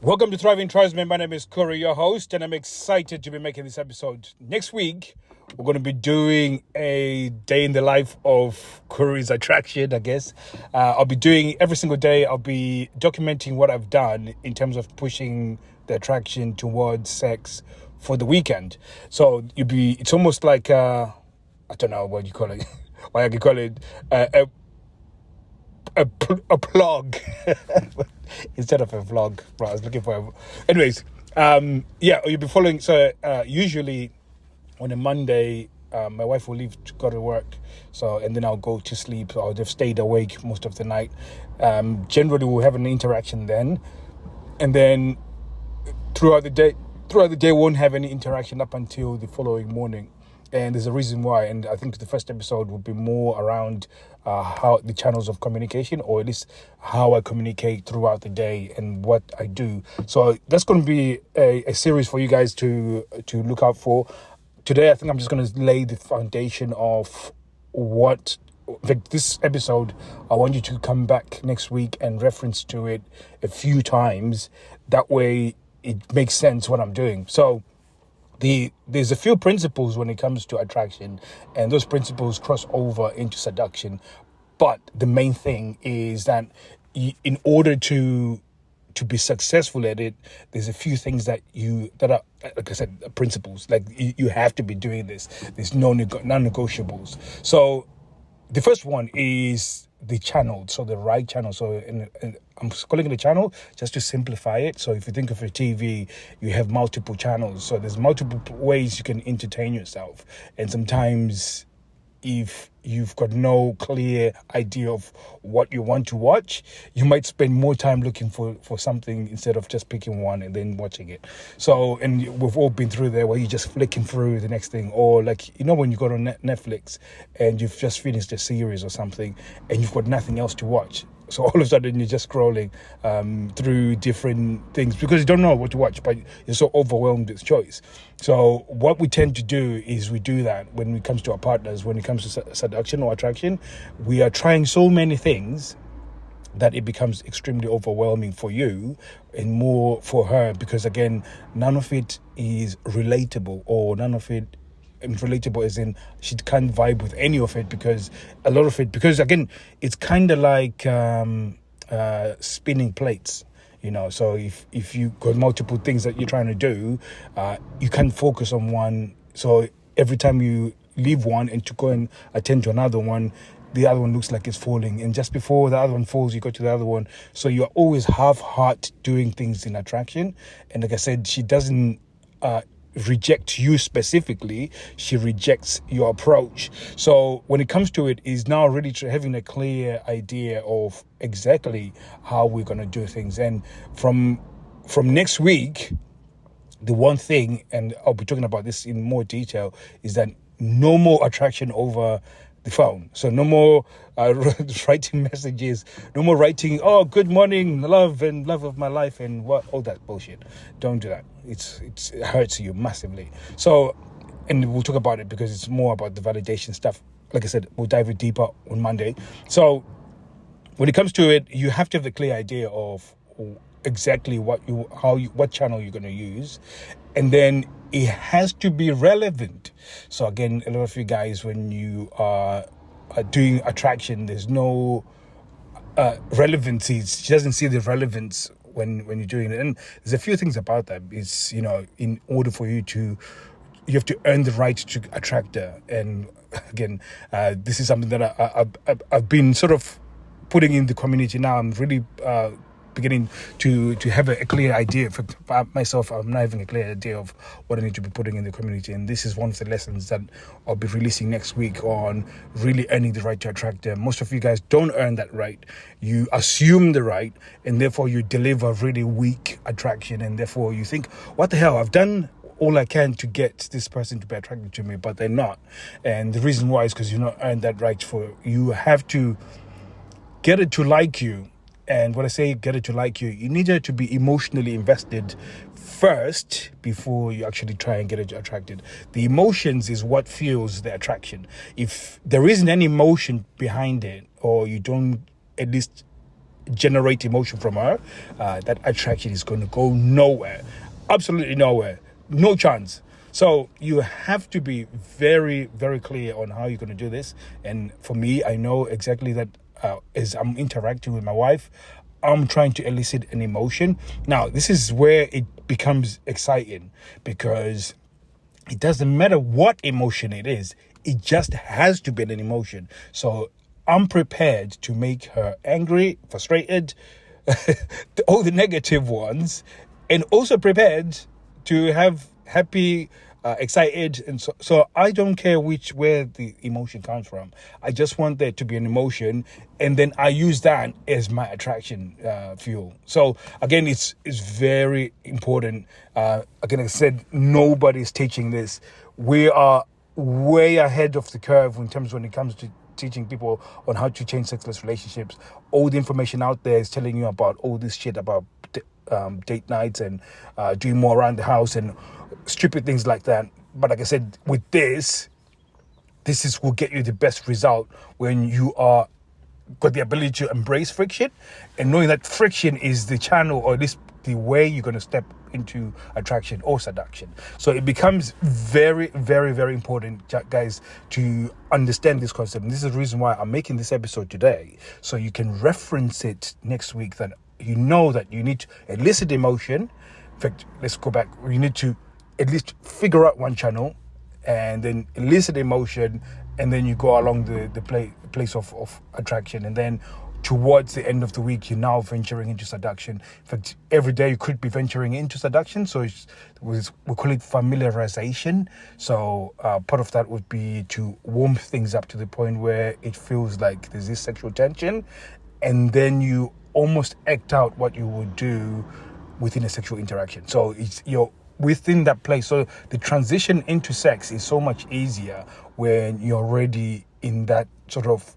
Welcome to Thriving Tribesmen. My name is Kuri, your host, and I'm excited to be making this episode. Next week, we're going to be doing a day in the life of Kuri's attraction, I guess. I'll be doing every single day. I'll be documenting what I've done in terms of pushing the attraction towards sex for the weekend. So it's almost like, I don't know what you call it. What I can call it, a plug instead of a vlog. Right, I was looking for anyways, you'll be following. So usually on a Monday, my wife will leave to go to work, and then I'll go to sleep. So I'll have stayed awake most of the night. Generally we'll have an interaction then, and then throughout the day won't have any interaction up until the following morning. And there's a reason why, and I think the first episode will be more around how the channels of communication, or at least how I communicate throughout the day and what I do. So that's going to be a series for you guys to look out for. Today, I think I'm just going to lay the foundation of this episode. I want you to come back next week and reference to it a few times. That way, it makes sense what I'm doing. So there's a few principles when it comes to attraction, and those principles cross over into seduction. But the main thing is that in order to be successful at it, there's a few things that are, like I said, principles. Like you have to be doing this. There's non-negotiables. So the first one is the channel, so the right channel. So I'm calling it a channel just to simplify it. So if you think of a TV, you have multiple channels. So there's multiple ways you can entertain yourself. And sometimes if you've got no clear idea of what you want to watch, you might spend more time looking for something instead of just picking one and then watching it. So, and we've all been through there where you're just flicking through the next thing, or like, when you go to Netflix and you've just finished a series or something and you've got nothing else to watch. So all of a sudden you're just scrolling through different things because you don't know what to watch, but you're so overwhelmed with choice. So what we tend to do is we do that when it comes to our partners, when it comes to seduction or attraction. We are trying so many things that it becomes extremely overwhelming for you and more for her, because again, none of it is relatable, or none of it, and relatable as in she can't vibe with any of it, because a lot of it, because again, it's kind of like spinning plates, so if you got multiple things that you're trying to do, you can't focus on one. So every time you leave one and to go and attend to another one, the other one looks like it's falling, and just before the other one falls, you go to the other one. So you're always half-heart doing things in attraction. And like I said, she doesn't reject you specifically, she rejects your approach. So when it comes to it, is now really having a clear idea of exactly how we're going to do things. And from next week, the one thing, and I'll be talking about this in more detail, is that no more attraction over the phone. So no more writing messages, no more writing, oh, good morning, love and love of my life, and all that bullshit. Don't do that. It hurts you massively. So, and we'll talk about it because it's more about the validation stuff. Like I said, we'll dive it deeper on Monday. So when it comes to it, you have to have the clear idea of exactly what channel you're going to use, and then it has to be relevant. So again, a lot of you guys, when you are doing attraction, there's no relevancy. She doesn't see the relevance when you're doing it. And there's a few things about that. It's, in order for you have to earn the right to attract her. And again, this is something that I've been sort of putting in the community now. I'm really beginning to have a clear idea. For myself, I'm not having a clear idea of what I need to be putting in the community. And this is one of the lessons that I'll be releasing next week on really earning the right to attract them. Most of you guys don't earn that right. You assume the right, and therefore you deliver really weak attraction. And therefore you think, what the hell, I've done all I can to get this person to be attracted to me, but they're not. And the reason why is because you've not earned that right. You have to get it to like you. And when I say get it to like you, you need her to be emotionally invested first before you actually try and get it attracted. The emotions is what fuels the attraction. If there isn't any emotion behind it, or you don't at least generate emotion from her, that attraction is going to go nowhere. Absolutely nowhere. No chance. So you have to be very, very clear on how you're going to do this. And for me, I know exactly that as I'm interacting with my wife, I'm trying to elicit an emotion. Now, this is where it becomes exciting, because it doesn't matter what emotion it is. It just has to be an emotion. So I'm prepared to make her angry, frustrated, all the negative ones, and also prepared to have happy, excited, and so I don't care where the emotion comes from. I just want there to be an emotion, and then I use that as my attraction fuel. So again, it's very important. Again, I said, nobody's teaching this. We are way ahead of the curve in terms when it comes to teaching people on how to change sexless relationships. All the information out there is telling you about all this shit about date nights and doing more around the house and stupid things like that. But like I said, with this will get you the best result when you are got the ability to embrace friction, and knowing that friction is the channel, or at least the way you're going to step into attraction or seduction. So it becomes very, very, very important, guys, to understand this concept. And this is the reason why I'm making this episode today, so you can reference it next week, that you know that you need to elicit emotion. In fact, let's go back. You need to at least figure out one channel and then elicit emotion, and then you go along the place of attraction, and then towards the end of the week you're now venturing into seduction. In fact, every day you could be venturing into seduction, so we call it familiarization. So part of that would be to warm things up to the point where it feels like there's this sexual tension, and then you almost act out what you would do within a sexual interaction. So you're within that place. So the transition into sex is so much easier when you're already in that sort of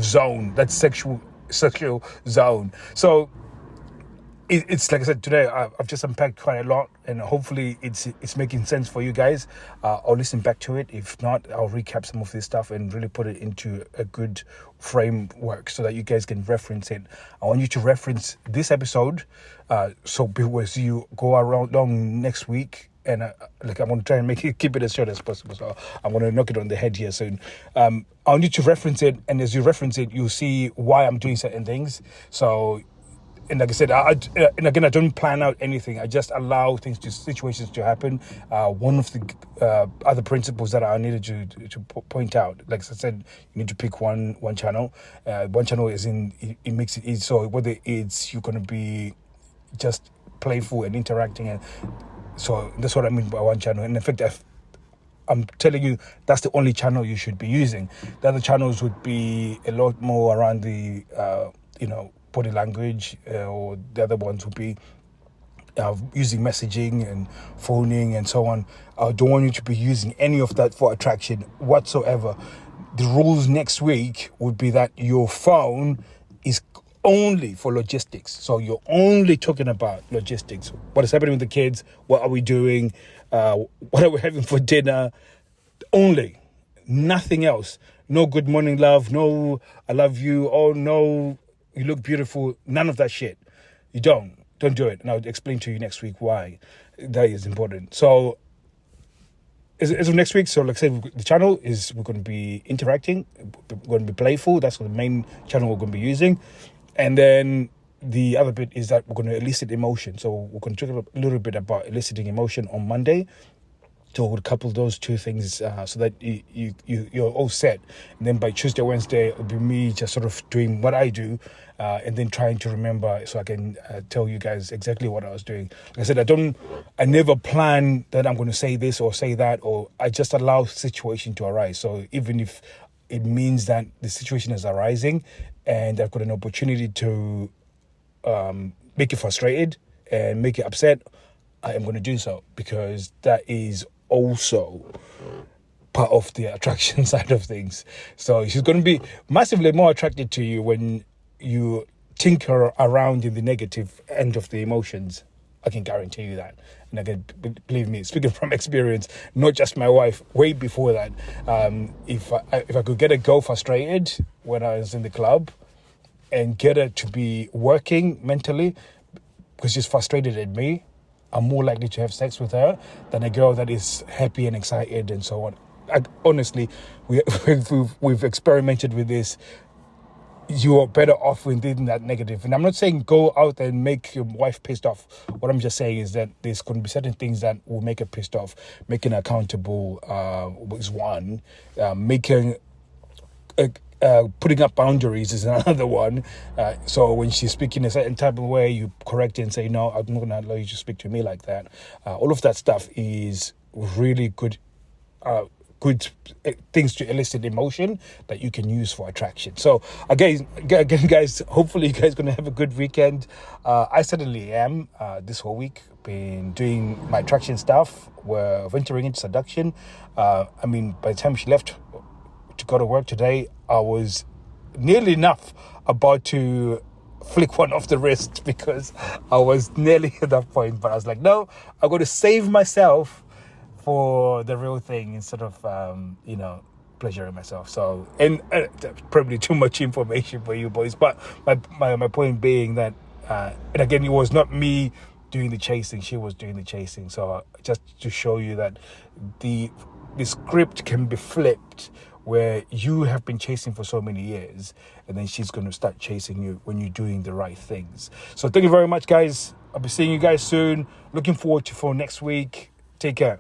zone, that sexual zone. So it's like I said, today I've just unpacked quite a lot, and hopefully it's making sense for you guys. I'll listen back to it. If not, I'll recap some of this stuff and really put it into a good framework so that you guys can reference it. I want you to reference this episode, so as you go along next week. And I'm going to try and keep it as short as possible. So I'm going to knock it on the head here soon. I'll need to reference it. And as you reference it, you'll see why I'm doing certain things. So, and like I said, and again, I don't plan out anything. I just allow situations to happen. One of the other principles that I needed to point out, like I said, you need to pick one channel. One channel is it makes it easy. So whether it's you're going to be just playful and interacting, and so that's what I mean by one channel. And in fact, I'm telling you, that's the only channel you should be using. The other channels would be a lot more around the, body language, or the other ones would be using messaging and phoning and so on. I don't want you to be using any of that for attraction whatsoever. The rules next week would be that your phone is only for logistics. So you're only talking about logistics. What is happening with the kids? What are we doing? What are we having for dinner? Only. Nothing else. No good morning, love. No, I love you. Oh, no, you look beautiful. None of that shit. You don't do it. And I'll explain to you next week why that is important. So as of next week, so like I said, the channel is, we're going to be interacting. We're going to be playful. That's the main channel we're going to be using. And then the other bit is that we're going to elicit emotion. So we're going to talk a little bit about eliciting emotion on Monday. So we'll couple those two things so that you're all set. And then by Tuesday, Wednesday, it'll be me just sort of doing what I do, and then trying to remember so I can tell you guys exactly what I was doing. Like I said, I never plan that I'm going to say this or say that, or I just allow situation to arise. So even if it means that the situation is arising and I've got an opportunity to make it frustrated and make it upset, I am going to do so, because that is also part of the attraction side of things. So she's going to be massively more attracted to you when you tinker around in the negative end of the emotions. I can guarantee you that. And again, believe me, speaking from experience, not just my wife, way before that, if I could get a girl frustrated when I was in the club, and get her to be working mentally because she's frustrated at me, I'm more likely to have sex with her than a girl that is happy and excited and so on. Honestly, we've experimented with this. You're better off within that negative. And I'm not saying go out and make your wife pissed off. What I'm just saying is that there's going to be certain things that will make her pissed off. Making her accountable is one. Putting up boundaries is another one. So when she's speaking a certain type of way, you correct it and say, no, I'm not going to allow you to speak to me like that. All of that stuff is really good things to elicit emotion that you can use for attraction. So again guys, hopefully you guys going to have a good weekend. I certainly am. This whole week been doing my attraction stuff. We're venturing into seduction. By the time she left to go to work today, I was nearly enough about to flick one off the wrist because I was nearly at that point, but I was like, no, I'm going to save myself for the real thing instead of pleasuring myself. So, and that's probably too much information for you boys, but my point being that and again, it was not me doing the chasing, she was doing the chasing. So just to show you that the script can be flipped, where you have been chasing for so many years and then she's going to start chasing you when you're doing the right things. So thank you very much, guys. I'll be seeing you guys soon. Looking forward to for next week. Take care.